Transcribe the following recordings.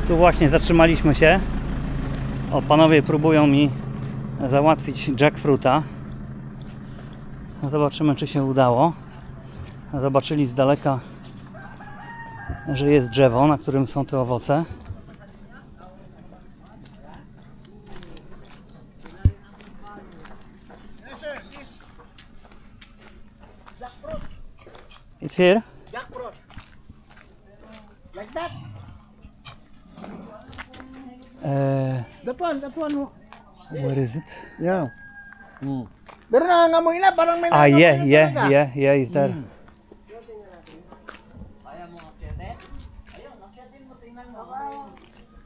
Tu właśnie zatrzymaliśmy się. O, panowie próbują mi załatwić jackfruita. Zobaczymy, czy się udało. Zobaczyli z daleka, że jest drzewo, na którym są te owoce. It's here? Jackfruit. Like that. That one. Where is it? Yeah. Pero nangangamoy na, parang may Ah, nangangamoy na talaga. yeah, it's there.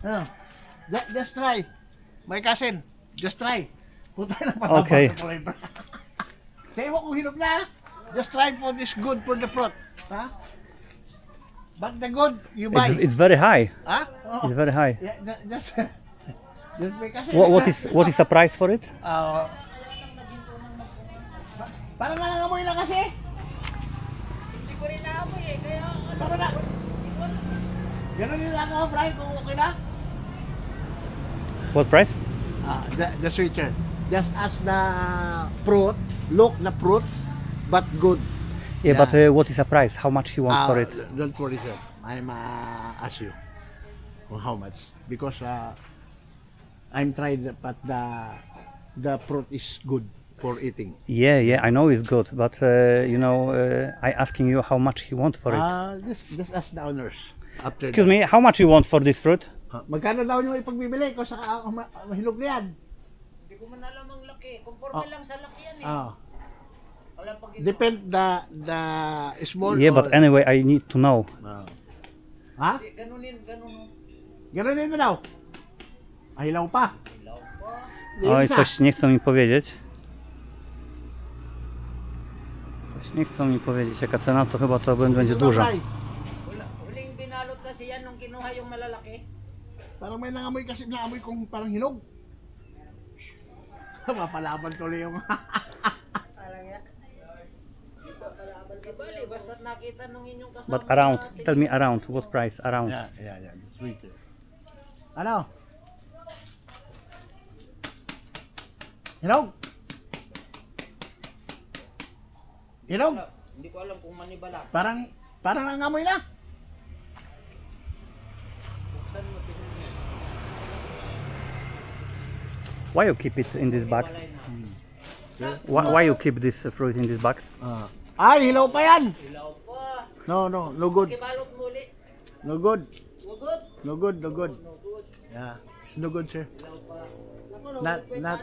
Ano? Just try. My cousin, just try. Punta na pala. Okay. Sayo mo kung hinog na. Just try for this good for the fruit. Ha? But the good, you buy. It's very high. Ha? Oo. It's very high. Yeah, just may cousin. What is the price for it? Parang nangangamoy na kasi. Hindi ko rin naamoy eh, kaya Parang na. Ganun yung lang ako, Brian, kung okay na. What price? The switcher. Just as the fruit, look the fruit, but good. Yeah, but what is the price? How much you want for it? Don't worry, sir. I'm ask you for how much because I'm tried, but the fruit is good for eating. Yeah, I know it's good, but I asking you how much you want for it. Just ask the owners. After Excuse me, how much you want for this fruit? Magkano daw nyo ipagbibili kung sa mahilog na yan? hindi ko man alam ang laki. Conforme lang sa laki yan eh. Wala pag Depend the small. Yeah, but anyway, I need to know. Ha? ganunin. Ganun din mo daw. Hilaw pa. Ilaw pa. Oj, coś nie chcą mi powiedzieć. Coś nie chcą mi powiedzieć, jaka cena, to chyba to będzie duża. Wala. Huling binalot kasi yan nung kinuha yung malalaki. Parang may nangamoy kasi, naamoy kong parang hinog. Mapalaban tuloy yung... Alang yan. Di bali, basta't nakita nung inyong kasama. But around, tell me around, what price? Around. Yeah. Sweet. Ano? Hinog? Hinog? Hindi ko alam kung manibala. Parang nangamoy na. Buksan mo tingnan mo. Why you keep it in this box? Balay na. Why you keep this fruit in this box? Ay, hilaw pa yan. Ilaw pa. No good. Kibalot muli. No good. Ugod. No good. No good. Yeah, it's no good, sir. Ilaw pa. Not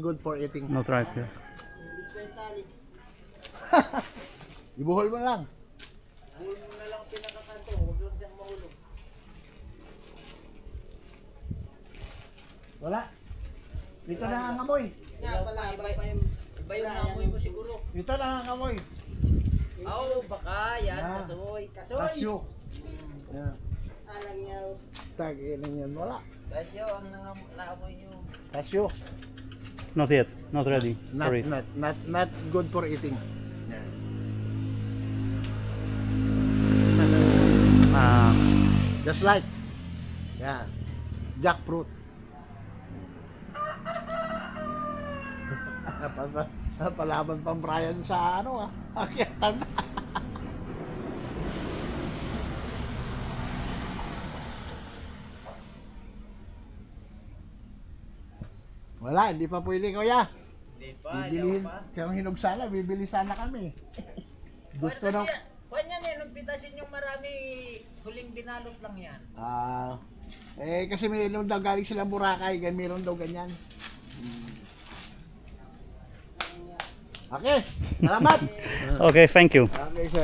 good for eating. Not right, yes. Ibuhol mo lang. Buhol mo na lang pinakakanto. Huwag lang siyang mahulog. Wala. Dito na ang amoy. Ilaw pa. Iba yung naamoy mo siguro. Dito na ang amoy. Oo, baka yan. Ah. Kasoy. Kasyo. Yeah. Alang yaw. Tag-inan yan. Wala. Kasyo ang naamoy nyo. Kasyo. Not yet, not ready for it. Not good for eating. Just like. Yeah. Jackfruit. Palaban pang Brian sa ano akyatan. Wala, hindi pa pwede kuya. Hindi pa, Bibili, ilaw pa. kung hinog sana, bibili sana kami. Gusto na. Kuwan yan eh, nung pitasin yung marami, huling binalot lang yan. Kasi mayroon daw galing silang Boracay, mayroon daw ganyan. Okay, salamat. Okay, thank you. Okay, sir.